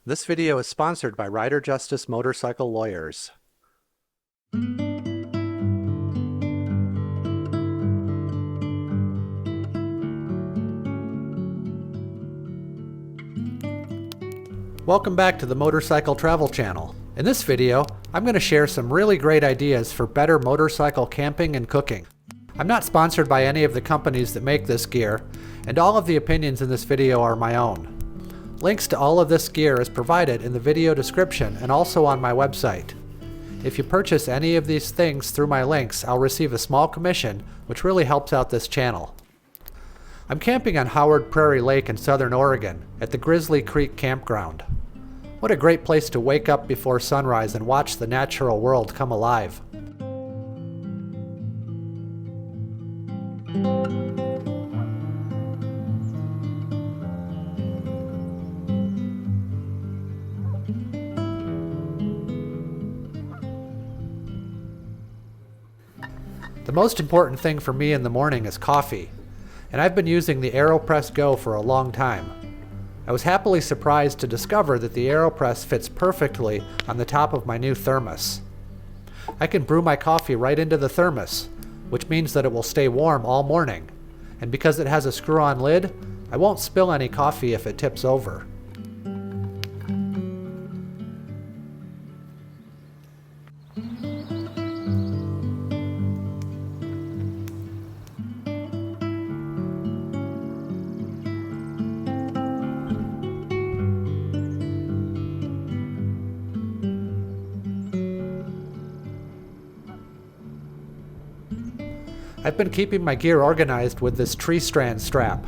This video is sponsored by Rider Justice Motorcycle Lawyers. Welcome back to the Motorcycle Travel Channel. In this video, I'm going to share some really great ideas for better motorcycle camping and cooking. I'm not sponsored by any of the companies that make this gear, and all of the opinions in this video are my own. Links to all of this gear is provided in the video description and also on my website. If you purchase any of these things through my links, I'll receive a small commission, which really helps out this channel. I'm camping on Howard Prairie Lake in southern Oregon at the Grizzly Creek Campground. What a great place to wake up before sunrise and watch the natural world come alive. The most important thing for me in the morning is coffee, and I've been using the AeroPress Go for a long time. I was happily surprised to discover that the AeroPress fits perfectly on the top of my new thermos. I can brew my coffee right into the thermos, which means that it will stay warm all morning, and because it has a screw-on lid, I won't spill any coffee if it tips over. I've been keeping my gear organized with this tree strand strap.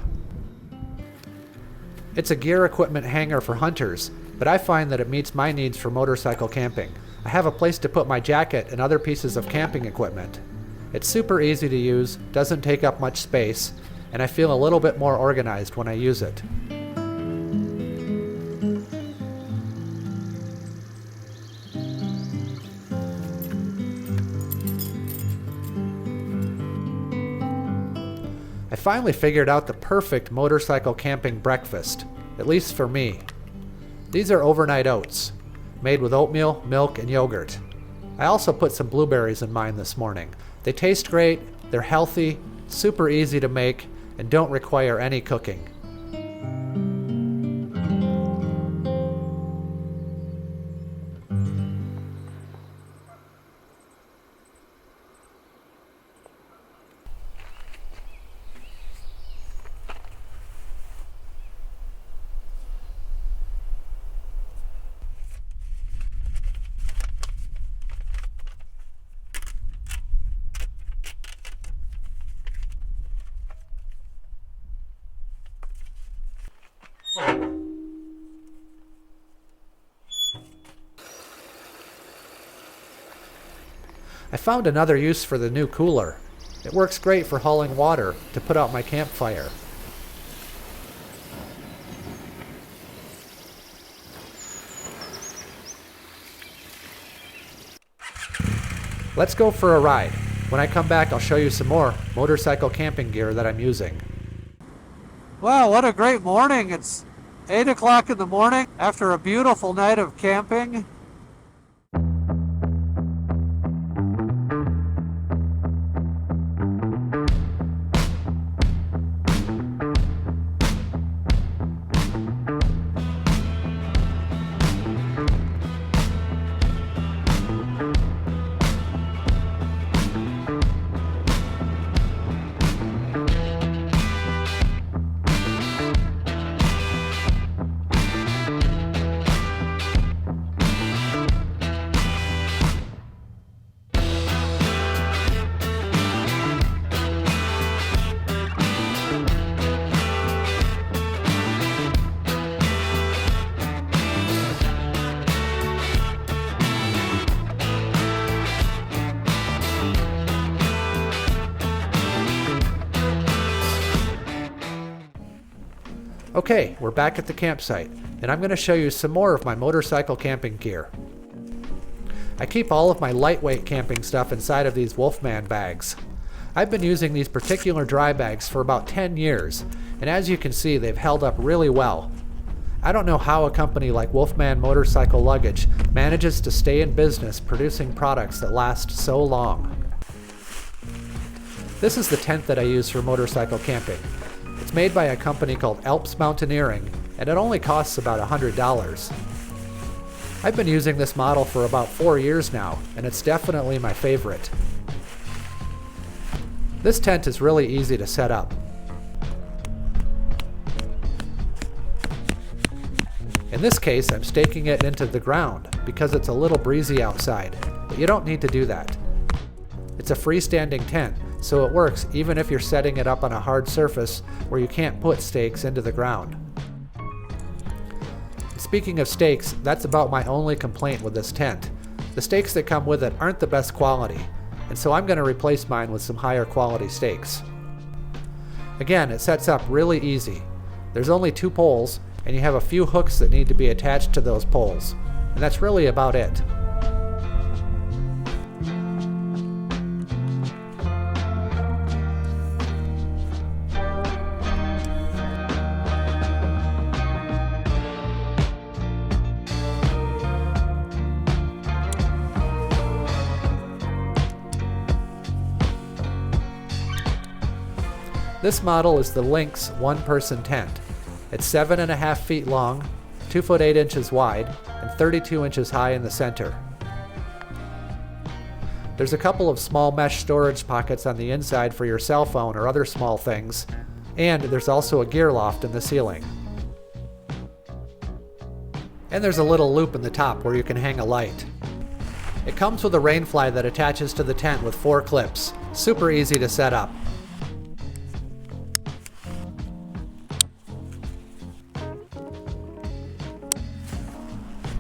It's a gear equipment hanger for hunters, but I find that it meets my needs for motorcycle camping. I have a place to put my jacket and other pieces of camping equipment. It's super easy to use, doesn't take up much space, and I feel a little bit more organized when I use it. I finally figured out the perfect motorcycle camping breakfast, at least for me. These are overnight oats, made with oatmeal, milk, and yogurt. I also put some blueberries in mine this morning. They taste great, they're healthy, super easy to make, and don't require any cooking. I found another use for the new cooler. It works great for hauling water to put out my campfire. Let's go for a ride. When I come back, I'll show you some more motorcycle camping gear that I'm using. Wow, what a great morning. It's 8 o'clock in the morning after a beautiful night of camping. Okay, we're back at the campsite, and I'm going to show you some more of my motorcycle camping gear. I keep all of my lightweight camping stuff inside of these Wolfman bags. I've been using these particular dry bags for about 10 years, and as you can see, they've held up really well. I don't know how a company like Wolfman Motorcycle Luggage manages to stay in business producing products that last so long. This is the tent that I use for motorcycle camping. It's made by a company called Alps Mountaineering, and it only costs about $100. I've been using this model for about 4 years now, and it's definitely my favorite. This tent is really easy to set up. In this case, I'm staking it into the ground because it's a little breezy outside, but you don't need to do that. It's a freestanding tent, so it works even if you're setting it up on a hard surface where you can't put stakes into the ground. Speaking of stakes, that's about my only complaint with this tent. The stakes that come with it aren't the best quality, and so I'm going to replace mine with some higher quality stakes. Again, it sets up really easy. There's only 2 poles, and you have a few hooks that need to be attached to those poles, and that's really about it. This model is the Lynx one-person tent. It's 7.5 feet long, 2 foot 8 inches wide, and 32 inches high in the center. There's a couple of small mesh storage pockets on the inside for your cell phone or other small things, and there's also a gear loft in the ceiling. And there's a little loop in the top where you can hang a light. It comes with a rainfly that attaches to the tent with 4 clips. Super easy to set up.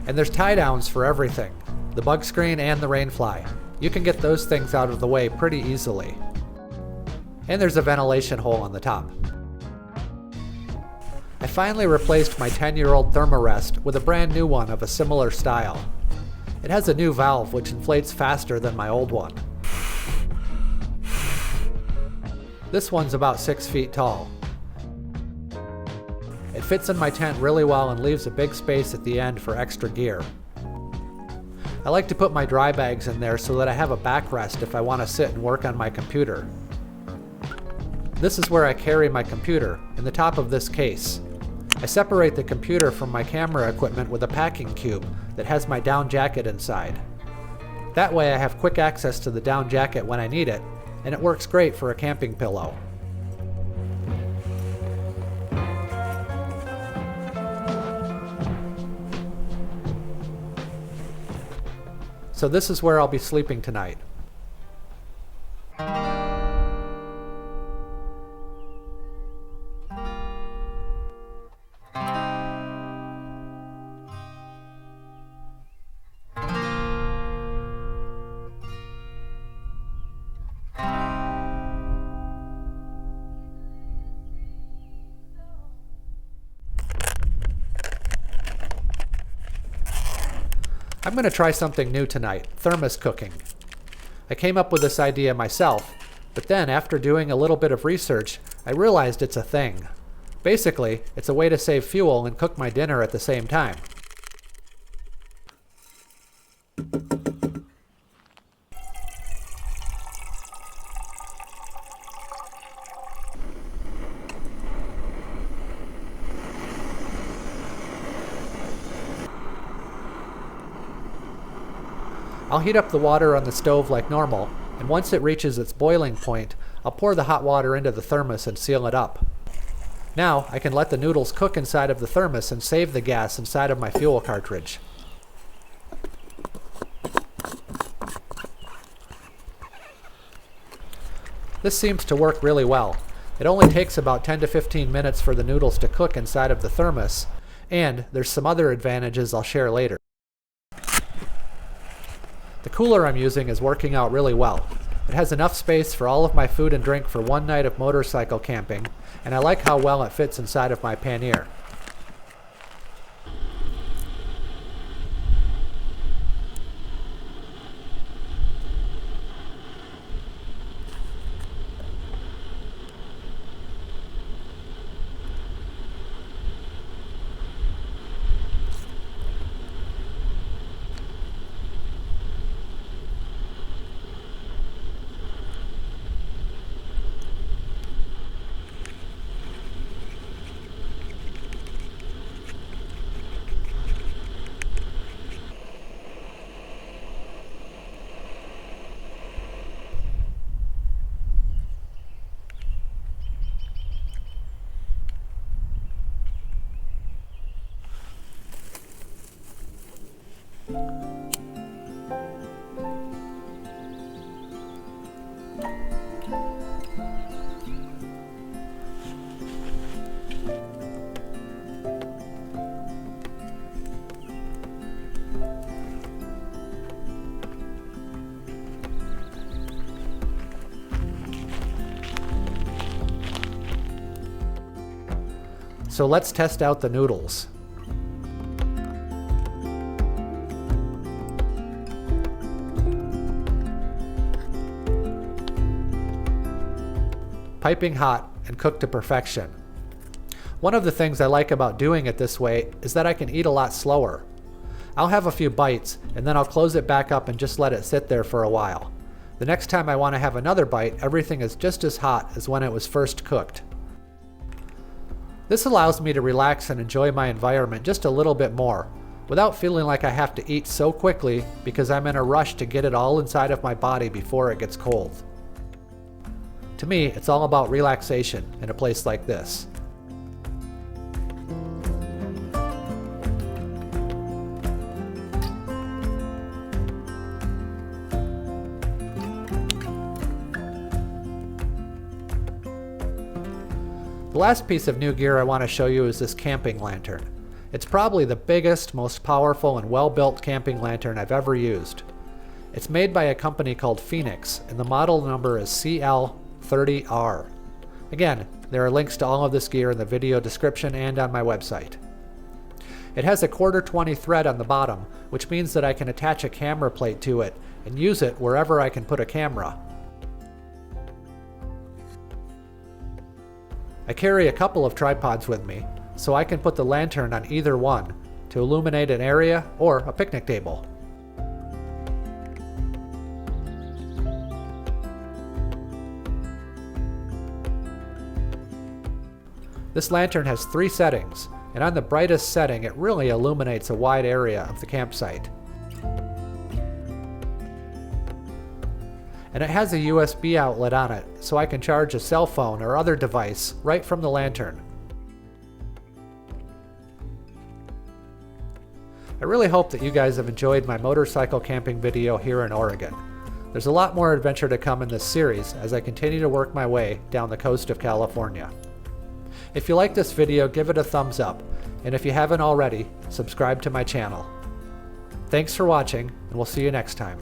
And there's tie downs for everything, the bug screen and the rainfly. You can get those things out of the way pretty easily. And there's a ventilation hole on the top. I finally replaced my 10-year-old Thermarest with a brand new one of a similar style. It has a new valve which inflates faster than my old one. This one's about 6 feet tall. It fits in my tent really well and leaves a big space at the end for extra gear. I like to put my dry bags in there so that I have a backrest if I want to sit and work on my computer. This is where I carry my computer, in the top of this case. I separate the computer from my camera equipment with a packing cube that has my down jacket inside. That way I have quick access to the down jacket when I need it, and it works great for a camping pillow. So this is where I'll be sleeping tonight. I'm going to try something new tonight, Thermos Cooking. I came up with this idea myself, but then after doing a little bit of research, I realized it's a thing. Basically, it's a way to save fuel and cook my dinner at the same time. I'll heat up the water on the stove like normal, and once it reaches its boiling point, I'll pour the hot water into the thermos and seal it up. Now, I can let the noodles cook inside of the thermos and save the gas inside of my fuel cartridge. This seems to work really well. It only takes about 10 to 15 minutes for the noodles to cook inside of the thermos, and there's some other advantages I'll share later. The cooler I'm using is working out really well. It has enough space for all of my food and drink for one night of motorcycle camping, and I like how well it fits inside of my pannier. So let's test out the noodles. Piping hot and cooked to perfection. One of the things I like about doing it this way is that I can eat a lot slower. I'll have a few bites and then I'll close it back up and just let it sit there for a while. The next time I want to have another bite, everything is just as hot as when it was first cooked. This allows me to relax and enjoy my environment just a little bit more, without feeling like I have to eat so quickly because I'm in a rush to get it all inside of my body before it gets cold. To me, it's all about relaxation in a place like this. The last piece of new gear I want to show you is this camping lantern. It's probably the biggest, most powerful, and well-built camping lantern I've ever used. It's made by a company called Phoenix, and the model number is CL30R. Again, there are links to all of this gear in the video description and on my website. It has a 1/4-20 thread on the bottom, which means that I can attach a camera plate to it and use it wherever I can put a camera. I carry a couple of tripods with me, so I can put the lantern on either one to illuminate an area or a picnic table. This lantern has 3 settings, and on the brightest setting it really illuminates a wide area of the campsite. And it has a USB outlet on it, so I can charge a cell phone or other device right from the lantern. I really hope that you guys have enjoyed my motorcycle camping video here in Oregon. There's a lot more adventure to come in this series as I continue to work my way down the coast of California. If you like this video, give it a thumbs up, and if you haven't already, subscribe to my channel. Thanks for watching, and we'll see you next time.